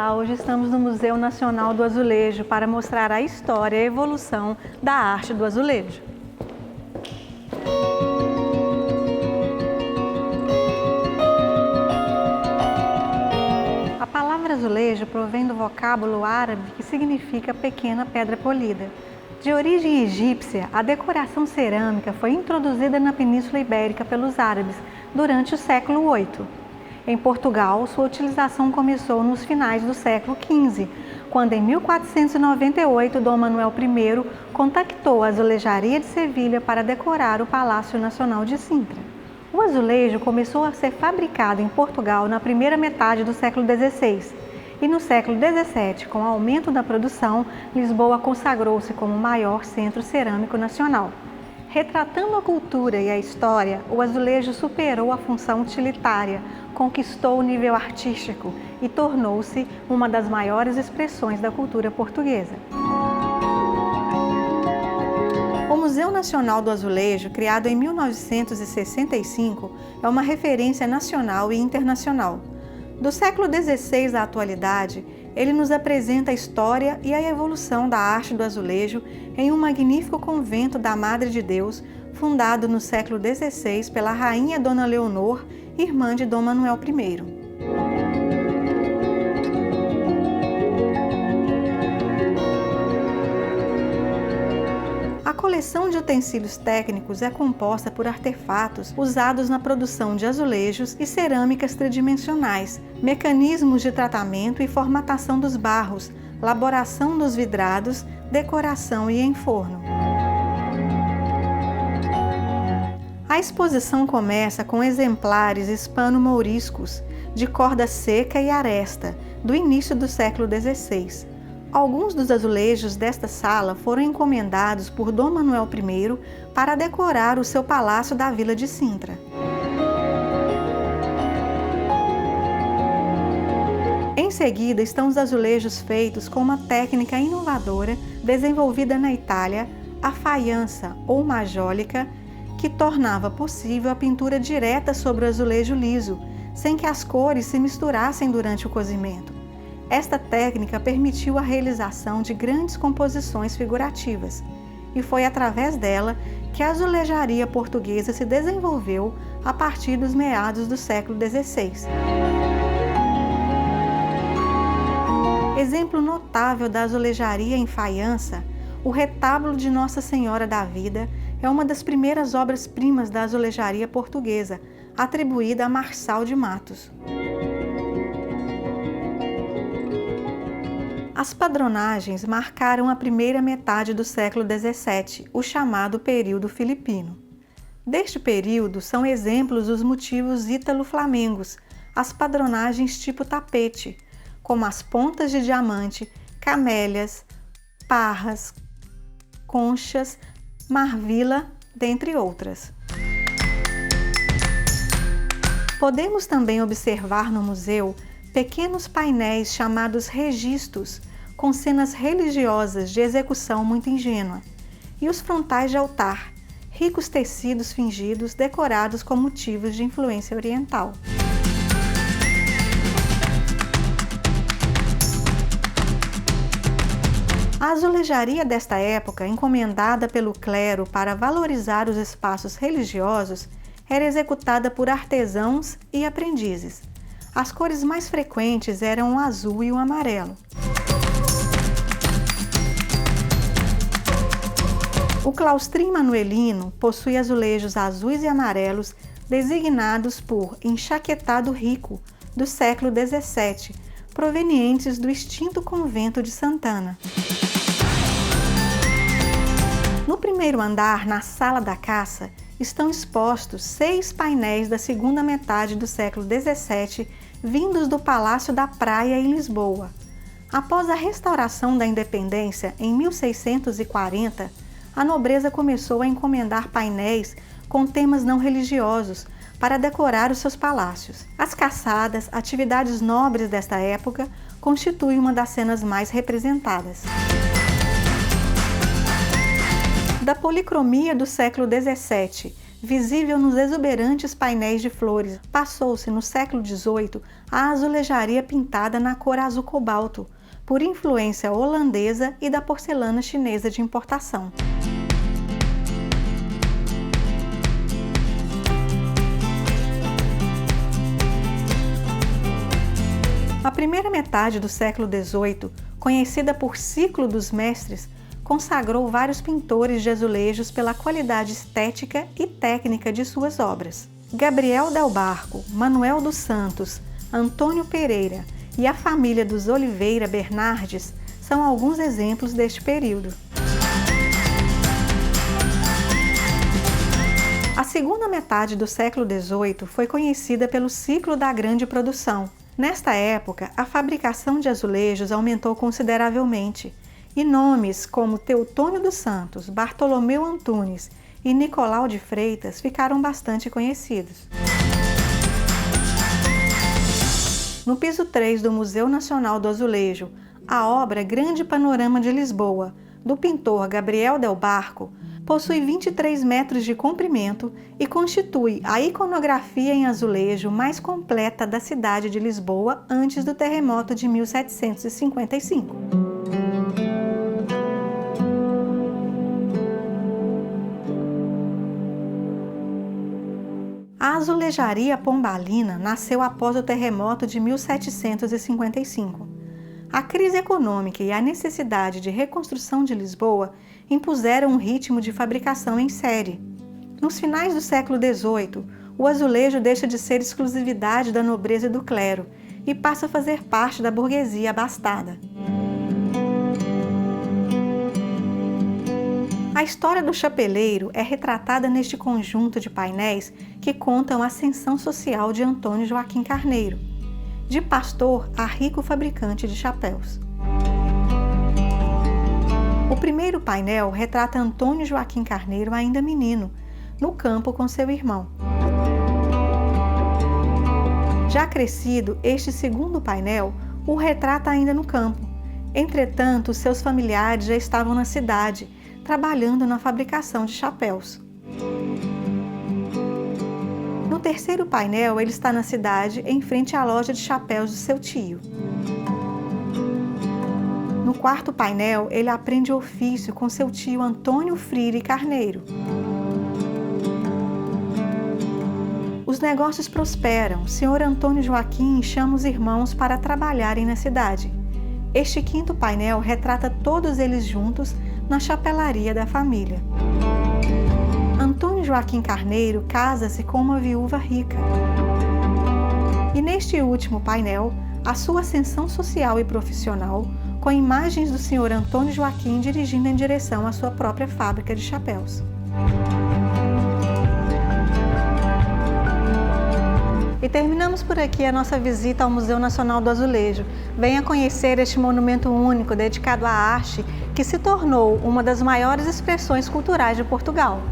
Olá, hoje estamos no Museu Nacional do Azulejo para mostrar a história e a evolução da arte do azulejo. A palavra azulejo provém do vocábulo árabe que significa pequena pedra polida. De origem egípcia, a decoração cerâmica foi introduzida na Península Ibérica pelos árabes durante o século VIII. Em Portugal, sua utilização começou nos finais do século XV, quando em 1498 Dom Manuel I contactou a azulejaria de Sevilha para decorar o Palácio Nacional de Sintra. O azulejo começou a ser fabricado em Portugal na primeira metade do século XVI e no século XVII, com o aumento da produção, Lisboa consagrou-se como o maior centro cerâmico nacional. Retratando a cultura e a história, o azulejo superou a função utilitária, conquistou o nível artístico e tornou-se uma das maiores expressões da cultura portuguesa. O Museu Nacional do Azulejo, criado em 1965, é uma referência nacional e internacional. Do século XVI à atualidade, ele nos apresenta a história e a evolução da arte do azulejo em um magnífico convento da Madre de Deus, fundado no século XVI pela rainha Dona Leonor, irmã de Dom Manuel I. A coleção de utensílios técnicos é composta por artefatos usados na produção de azulejos e cerâmicas tridimensionais, mecanismos de tratamento e formatação dos barros, elaboração dos vidrados, decoração e enforno. A exposição começa com exemplares hispano-mouriscos, de corda seca e aresta, do início do século XVI. Alguns dos azulejos desta sala foram encomendados por Dom Manuel I para decorar o seu palácio da Vila de Sintra. Em seguida estão os azulejos feitos com uma técnica inovadora desenvolvida na Itália, a faiança ou majólica, que tornava possível a pintura direta sobre o azulejo liso, sem que as cores se misturassem durante o cozimento. Esta técnica permitiu a realização de grandes composições figurativas, e foi através dela que a azulejaria portuguesa se desenvolveu a partir dos meados do século XVI. Exemplo notável da azulejaria em faiança, o retábulo de Nossa Senhora da Vida é uma das primeiras obras-primas da azulejaria portuguesa, atribuída a Marçal de Matos. As padronagens marcaram a primeira metade do século XVII, o chamado período filipino. Deste período são exemplos os motivos ítalo-flamengos, as padronagens tipo tapete, como as pontas de diamante, camélias, parras, conchas, marvila, dentre outras. Podemos também observar no museu pequenos painéis chamados registos, com cenas religiosas de execução muito ingênua, e os frontais de altar, ricos tecidos fingidos decorados com motivos de influência oriental. A azulejaria desta época, encomendada pelo clero para valorizar os espaços religiosos, era executada por artesãos e aprendizes. As cores mais frequentes eram o azul e o amarelo. O claustrim manuelino possui azulejos azuis e amarelos designados por enchaquetado rico do século XVII, provenientes do extinto convento de Santana. No primeiro andar, na Sala da Caça, estão expostos 6 painéis da segunda metade do século XVII, vindos do Palácio da Praia em Lisboa. Após a restauração da independência, em 1640, a nobreza começou a encomendar painéis com temas não religiosos para decorar os seus palácios. As caçadas, atividades nobres desta época, constituem uma das cenas mais representadas. Da policromia do século XVII, visível nos exuberantes painéis de flores, passou-se no século XVIII a azulejaria pintada na cor azul cobalto, por influência holandesa e da porcelana chinesa de importação. A primeira metade do século XVIII, conhecida por Ciclo dos Mestres, consagrou vários pintores de azulejos pela qualidade estética e técnica de suas obras. Gabriel Del Barco, Manuel dos Santos, Antônio Pereira e a família dos Oliveira Bernardes são alguns exemplos deste período. A segunda metade do século XVIII foi conhecida pelo ciclo da grande produção. Nesta época, a fabricação de azulejos aumentou consideravelmente e nomes como Teutônio dos Santos, Bartolomeu Antunes e Nicolau de Freitas ficaram bastante conhecidos. No piso 3 do Museu Nacional do Azulejo, a obra Grande Panorama de Lisboa, do pintor Gabriel Del Barco, possui 23 metros de comprimento e constitui a iconografia em azulejo mais completa da cidade de Lisboa antes do terremoto de 1755. A azulejaria pombalina nasceu após o terremoto de 1755. A crise econômica e a necessidade de reconstrução de Lisboa impuseram um ritmo de fabricação em série. Nos finais do século XVIII, o azulejo deixa de ser exclusividade da nobreza e do clero e passa a fazer parte da burguesia abastada. A história do chapeleiro é retratada neste conjunto de painéis que contam a ascensão social de Antônio Joaquim Carneiro, de pastor a rico fabricante de chapéus. O primeiro painel retrata Antônio Joaquim Carneiro ainda menino, no campo com seu irmão. Já crescido, este segundo painel o retrata ainda no campo. Entretanto, seus familiares já estavam na cidade, trabalhando na fabricação de chapéus. No terceiro painel, ele está na cidade, em frente à loja de chapéus de seu tio. No quarto painel, ele aprende ofício com seu tio Antônio Freire Carneiro. Os negócios prosperam. O senhor Antônio Joaquim chama os irmãos para trabalharem na cidade. Este quinto painel retrata todos eles juntos na chapelaria da família. Antônio Joaquim Carneiro casa-se com uma viúva rica. E neste último painel, a sua ascensão social e profissional, com imagens do senhor Antônio Joaquim dirigindo em direção à sua própria fábrica de chapéus. E terminamos por aqui a nossa visita ao Museu Nacional do Azulejo. Venha conhecer este monumento único dedicado à arte que se tornou uma das maiores expressões culturais de Portugal.